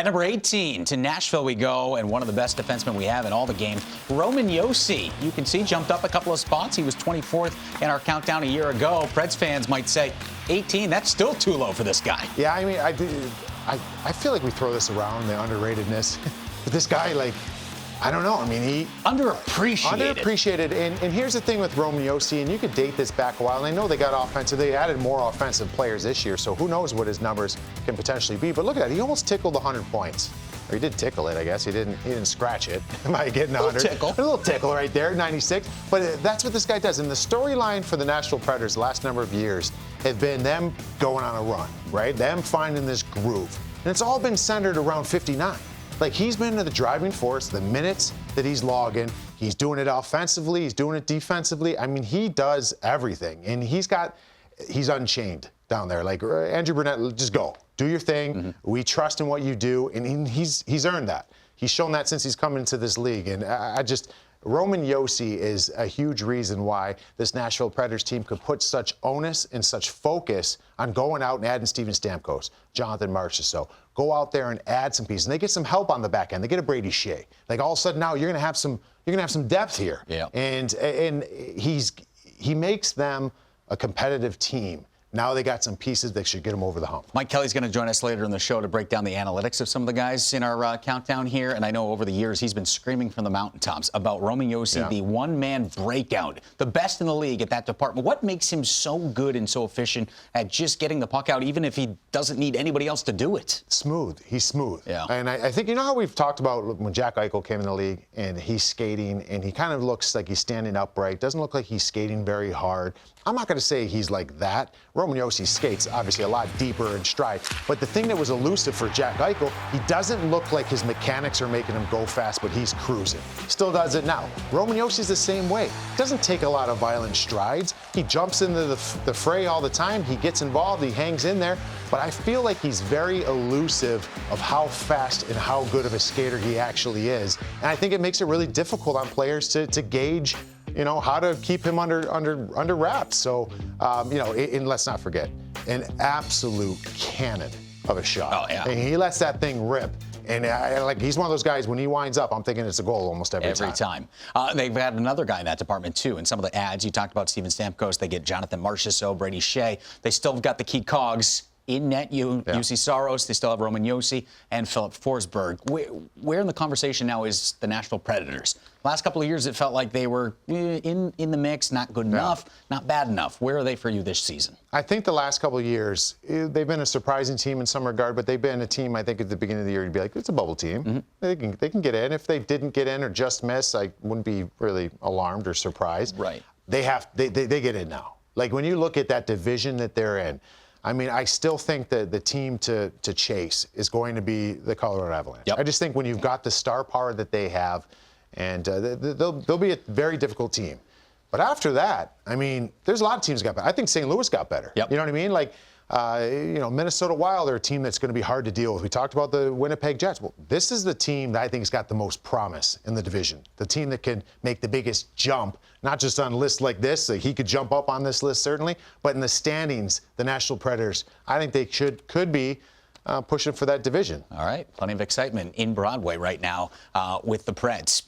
At number 18, to Nashville we go, and one of the best defensemen we have in all the games, Roman Josi. You can see jumped up a couple of spots. He was 24th in our countdown a year ago. Preds fans might say 18, that's still too low for this guy. Yeah, I mean, I feel like we throw this around, the underratedness. But this guy, like, I don't know. I mean, he underappreciated. And here's the thing with Roman Josi, and you could date this back a while. And I know they got offensive. They added more offensive players this year, so who knows what his numbers can potentially be. But look at that. He almost tickled 100 points. Or he did tickle it, I guess. He didn't scratch it by getting 100. Tickle. A little tickle right there, 96. But that's what this guy does. And the storyline for the Nashville Predators the last number of years have been them going on a run, right? Them finding this groove. And it's all been centered around 59. Like, he's been the driving force, the minutes that he's logging. He's doing it offensively. He's doing it defensively. I mean, he does everything. And he's unchained down there. Like, Andrew Brunette, just go. Do your thing. Mm-hmm. We trust in what you do. And he's earned that. He's shown that since he's come into this league. And Roman Josi is a huge reason why this Nashville Predators team could put such onus and such focus on going out and adding Steven Stamkos, Jonathan Marchessault. Go out there and add some pieces. And they get some help on the back end. They get a Brady Shea. Like, all of a sudden now you're gonna have some depth here. Yeah. And he makes them a competitive team. Now they got some pieces that should get them over the hump. Mike Kelly's going to join us later in the show to break down the analytics of some of the guys in our countdown here. And I know over the years he's been screaming from the mountaintops about Roman Josi, the one-man breakout, the best in the league at that department. What makes him so good and so efficient at just getting the puck out, even if he doesn't need anybody else to do it? Smooth. He's smooth. Yeah. And I think, you know how we've talked about when Jack Eichel came in the league and he's skating and he kind of looks like he's standing upright, doesn't look like he's skating very hard. I'm not going to say he's like that. Roman Josi skates obviously a lot deeper in stride. But the thing that was elusive for Jack Eichel, he doesn't look like his mechanics are making him go fast, but he's cruising. Still does it now. Roman Josi's the same way. Doesn't take a lot of violent strides. He jumps into the fray all the time. He gets involved. He hangs in there. But I feel like he's very elusive of how fast and how good of a skater he actually is. And I think it makes it really difficult on players to gauge, you know, how to keep him under wraps. So, you know, and let's not forget, an absolute cannon of a shot. Oh, yeah. And he lets that thing rip. And like, he's one of those guys, when he winds up, I'm thinking it's a goal almost every time. They've had another guy in that department, too. In some of the ads, you talked about Steven Stamkos. They get Jonathan Marchessault, Brady Shea. They still have got the key cogs in net, UC Saros. They still have Roman Josi and Philip Forsberg. Where in the conversation now is the Nashville Predators? Last couple of years, it felt like they were in the mix, not good enough, not bad enough. Where are they for you this season? I think the last couple of years, they've been a surprising team in some regard, but they've been a team, I think, at the beginning of the year, you'd be like, it's a bubble team. Mm-hmm. They can get in. If they didn't get in or just miss, I wouldn't be really alarmed or surprised. Right. They get in now. Like, when you look at that division that they're in, I mean, I still think that the team to chase is going to be the Colorado Avalanche. Yep. I just think when you've got the star power that they have, and they'll be a very difficult team. But after that, I mean, there's a lot of teams that got better. I think St. Louis got better. Yep. You know what I mean? Like, you know, Minnesota Wild are a team that's going to be hard to deal with. We talked about the Winnipeg Jets. Well, this is the team that I think has got the most promise in the division. The team that can make the biggest jump, not just on lists like this. He could jump up on this list, certainly. But in the standings, the Nashville Predators, I think they could be pushing for that division. All right. Plenty of excitement in Broadway right now with the Preds.